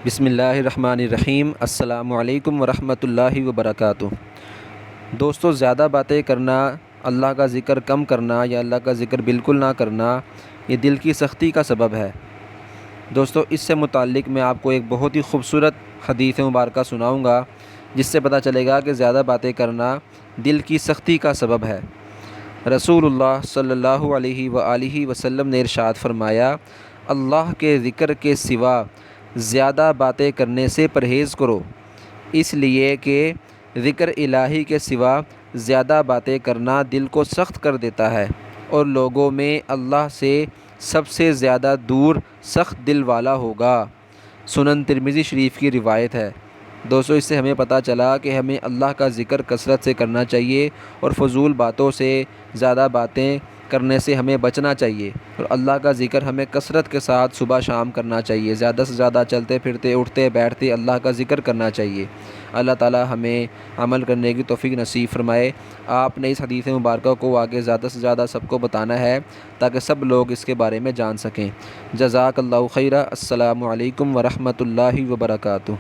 بسم اللہ الرحمن الرحیم۔ السلام علیکم ورحمۃ اللہ وبرکاتہ۔ دوستو، زیادہ باتیں کرنا، اللہ کا ذکر کم کرنا یا اللہ کا ذکر بالکل نہ کرنا، یہ دل کی سختی کا سبب ہے۔ دوستو، اس سے متعلق میں آپ کو ایک بہت ہی خوبصورت حدیث مبارکہ سناؤں گا، جس سے پتہ چلے گا کہ زیادہ باتیں کرنا دل کی سختی کا سبب ہے۔ رسول اللہ صلی اللہ علیہ وآلہ وسلم نے ارشاد فرمایا، اللہ کے ذکر کے سوا زیادہ باتیں کرنے سے پرہیز کرو، اس لیے کہ ذکر الہی کے سوا زیادہ باتیں کرنا دل کو سخت کر دیتا ہے، اور لوگوں میں اللہ سے سب سے زیادہ دور سخت دل والا ہوگا۔ سنن ترمذی شریف کی روایت ہے۔ دوستو، اس سے ہمیں پتہ چلا کہ ہمیں اللہ کا ذکر کثرت سے کرنا چاہیے، اور فضول باتوں سے، زیادہ باتیں کرنے سے ہمیں بچنا چاہیے، اور اللہ کا ذکر ہمیں کثرت کے ساتھ صبح شام کرنا چاہیے۔ زیادہ سے زیادہ چلتے پھرتے، اٹھتے بیٹھتے اللہ کا ذکر کرنا چاہیے۔ اللہ تعالی ہمیں عمل کرنے کی توفیق نصیب فرمائے۔ آپ نے اس حدیث مبارکہ کو آگے زیادہ سے زیادہ سب کو بتانا ہے، تاکہ سب لوگ اس کے بارے میں جان سکیں۔ جزاک اللہ خیرہ۔ السلام علیکم ورحمۃ اللہ وبرکاتہ۔